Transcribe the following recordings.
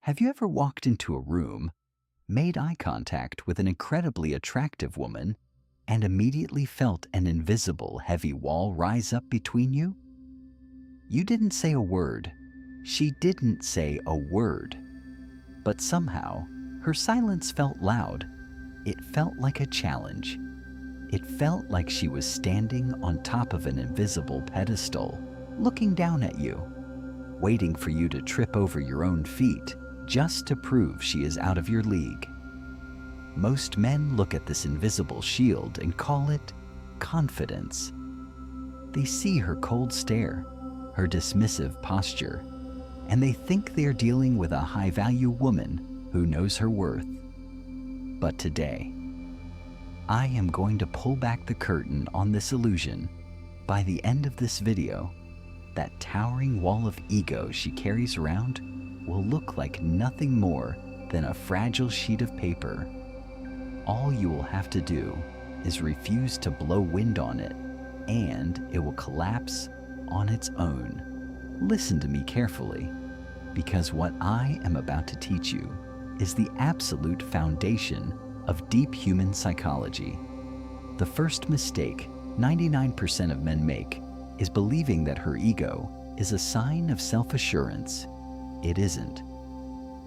Have you ever walked into a room, made eye contact with an incredibly attractive woman, and immediately felt an invisible, heavy wall rise up between you? You didn't say a word. She didn't say a word. But somehow, her silence felt loud. It felt like a challenge. It felt like she was standing on top of an invisible pedestal, looking down at you, waiting for you to trip over your own feet just to prove she is out of your league. Most men look at this invisible shield and call it confidence. They see her cold stare, her dismissive posture, and they think they are dealing with a high-value woman who knows her worth. But today, I am going to pull back the curtain on this illusion. By the end of this video, that towering wall of ego she carries around will look like nothing more than a fragile sheet of paper. All you will have to do is refuse to blow wind on it, and it will collapse on its own. Listen to me carefully, because what I am about to teach you is the absolute foundation of deep human psychology. The first mistake 99% of men make is believing that her ego is a sign of self-assurance. It isn't.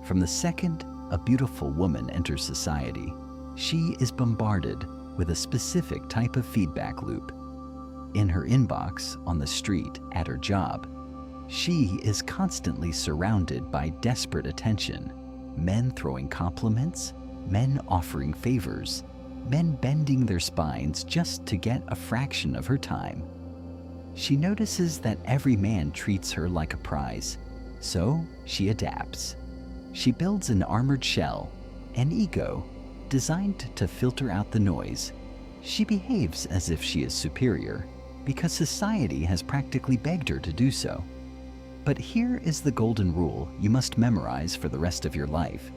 From the second a beautiful woman enters society, she is bombarded with a specific type of feedback loop. In her inbox, on the street, at her job, she is constantly surrounded by desperate attention. Men throwing compliments, men offering favors, men bending their spines just to get a fraction of her time. She notices that every man treats her like a prize, so she adapts. She builds an armored shell, an ego, designed to filter out the noise. She behaves as if she is superior, because society has practically begged her to do so. But here is the golden rule you must memorize for the rest of your life.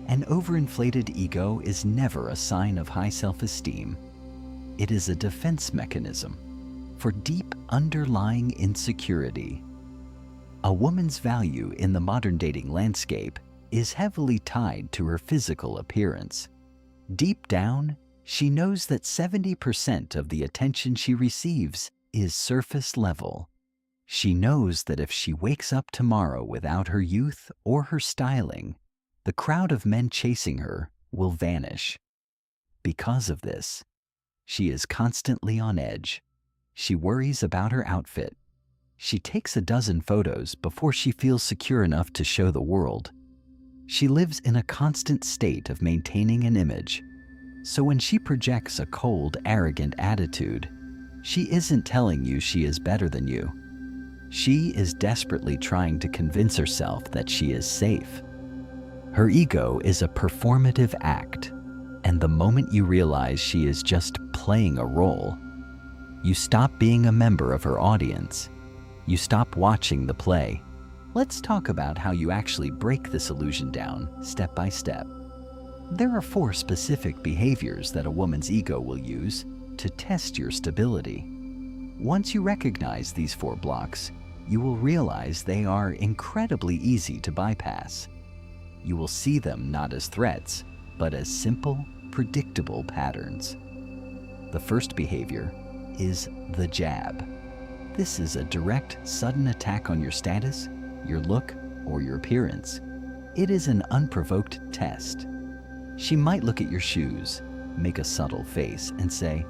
An overinflated ego is never a sign of high self-esteem. It is a defense mechanism for deep underlying insecurity. A woman's value in the modern dating landscape is heavily tied to her physical appearance. Deep down, she knows that 70% of the attention she receives is surface level. She knows that if she wakes up tomorrow without her youth or her styling, the crowd of men chasing her will vanish. Because of this, she is constantly on edge. She worries about her outfit. She takes a dozen photos before she feels secure enough to show the world. She lives in a constant state of maintaining an image. So when she projects a cold, arrogant attitude, she isn't telling you she is better than you. She is desperately trying to convince herself that she is safe. Her ego is a performative act, and the moment you realize she is just playing a role, you stop being a member of her audience. You stop watching the play. Let's talk about how you actually break this illusion down step by step. There are 4 specific behaviors that a woman's ego will use to test your stability. Once you recognize these 4 blocks, you will realize they are incredibly easy to bypass. You will see them not as threats, but as simple, predictable patterns. The first behavior is the jab. This is a direct, sudden attack on your status, your look, or your appearance. It is an unprovoked test. She might look at your shoes, make a subtle face, and say,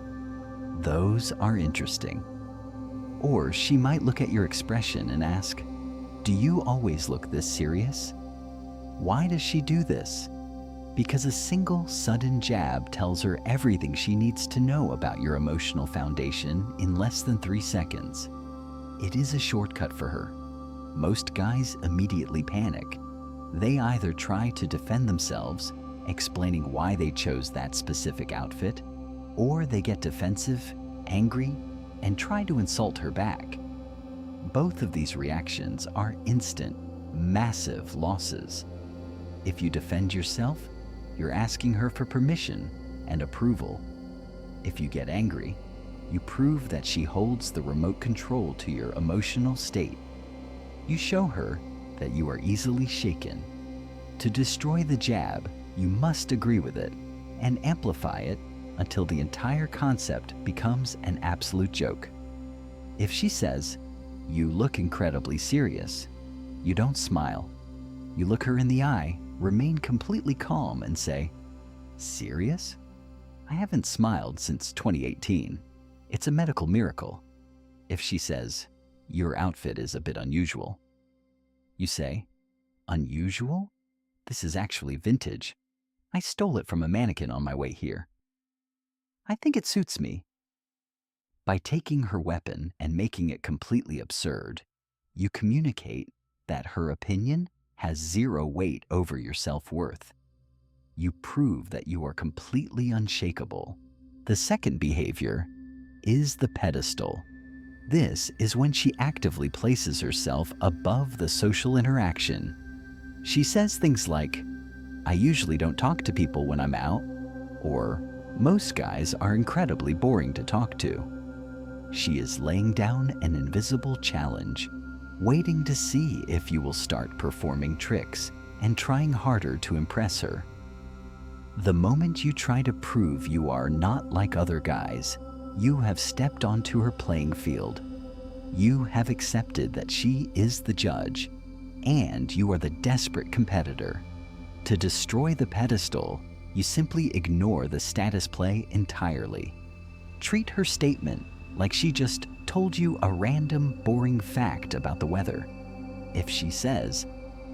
"Those are interesting." Or she might look at your expression and ask, "Do you always look this serious?" Why does she do this? Because a single sudden jab tells her everything she needs to know about your emotional foundation in less than 3 seconds. It is a shortcut for her. Most guys immediately panic. They either try to defend themselves, explaining why they chose that specific outfit, or they get defensive, angry, and try to insult her back. Both of these reactions are instant, massive losses. If you defend yourself, you're asking her for permission and approval. If you get angry, you prove that she holds the remote control to your emotional state. You show her that you are easily shaken. To destroy the jab, you must agree with it and amplify it until the entire concept becomes an absolute joke. If she says, "You look incredibly serious," you don't smile. You look her in the eye, remain completely calm, and say, "Serious? I haven't smiled since 2018. It's a medical miracle." If she says, "Your outfit is a bit unusual," you say, "Unusual? This is actually vintage. I stole it from a mannequin on my way here. I think it suits me." By taking her weapon and making it completely absurd, you communicate that her opinion has zero weight over your self-worth. You prove that you are completely unshakable. The second behavior is the pedestal. This is when she actively places herself above the social interaction. She says things like, "I usually don't talk to people when I'm out," or "Most guys are incredibly boring to talk to." She is laying down an invisible challenge, waiting to see if you will start performing tricks and trying harder to impress her. The moment you try to prove you are not like other guys, you have stepped onto her playing field. You have accepted that she is the judge, and you are the desperate competitor. To destroy the pedestal, you simply ignore the status play entirely. Treat her statement like she just told you a random, boring fact about the weather. If she says,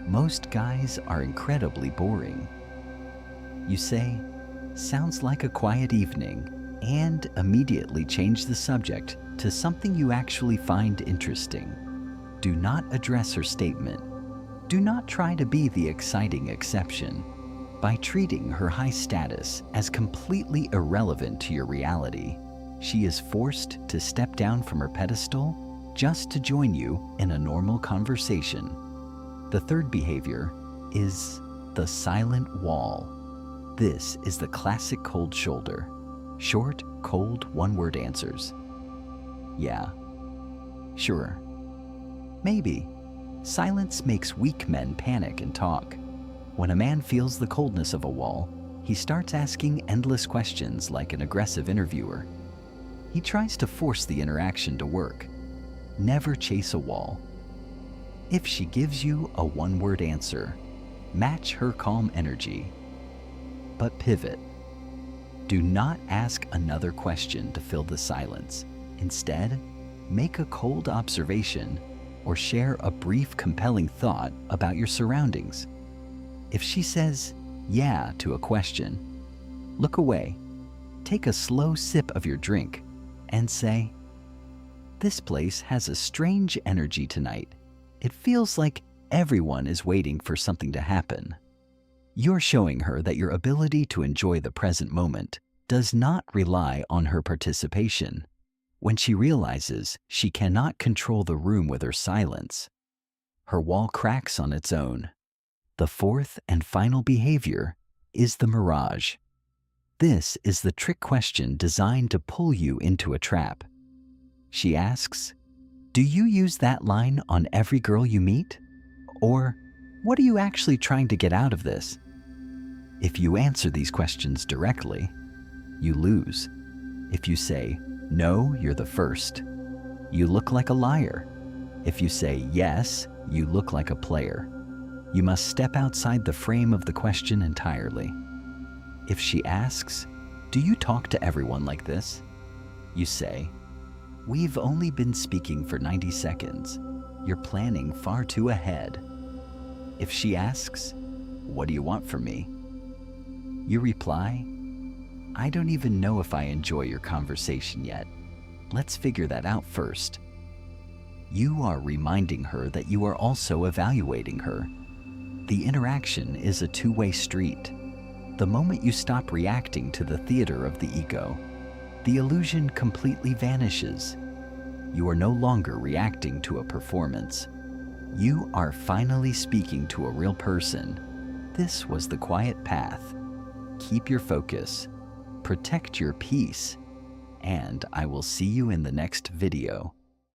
"Most guys are incredibly boring," you say, "Sounds like a quiet evening," and immediately change the subject to something you actually find interesting. Do not address her statement. Do not try to be the exciting exception. By treating her high status as completely irrelevant to your reality, she is forced to step down from her pedestal just to join you in a normal conversation. The third behavior is the silent wall. This is the classic cold shoulder. Short, cold, one-word answers. Yeah. Sure. Maybe. Silence makes weak men panic and talk. When a man feels the coldness of a wall, he starts asking endless questions like an aggressive interviewer. He tries to force the interaction to work. Never chase a wall. If she gives you a one-word answer, match her calm energy. But pivot. Do not ask another question to fill the silence. Instead, make a cold observation or share a brief, compelling thought about your surroundings. If she says "yeah" to a question, look away, take a slow sip of your drink, and say, "This place has a strange energy tonight. It feels like everyone is waiting for something to happen." You're showing her that your ability to enjoy the present moment does not rely on her participation. When she realizes she cannot control the room with her silence, her wall cracks on its own. The fourth and final behavior is the mirage. This is the trick question designed to pull you into a trap. She asks, "Do you use that line on every girl you meet?" Or, "What are you actually trying to get out of this?" If you answer these questions directly, you lose. If you say, "No, you're the first," you look like a liar. If you say yes, you look like a player. You must step outside the frame of the question entirely. If she asks, "Do you talk to everyone like this?" you say, "We've only been speaking for 90 seconds. You're planning far too ahead." If she asks, "What do you want from me?" you reply, "I don't even know if I enjoy your conversation yet. Let's figure that out first." You are reminding her that you are also evaluating her. The interaction is a two-way street. The moment you stop reacting to the theater of the ego, the illusion completely vanishes. You are no longer reacting to a performance. You are finally speaking to a real person. This was the quiet path. Keep your focus, protect your peace, and I will see you in the next video.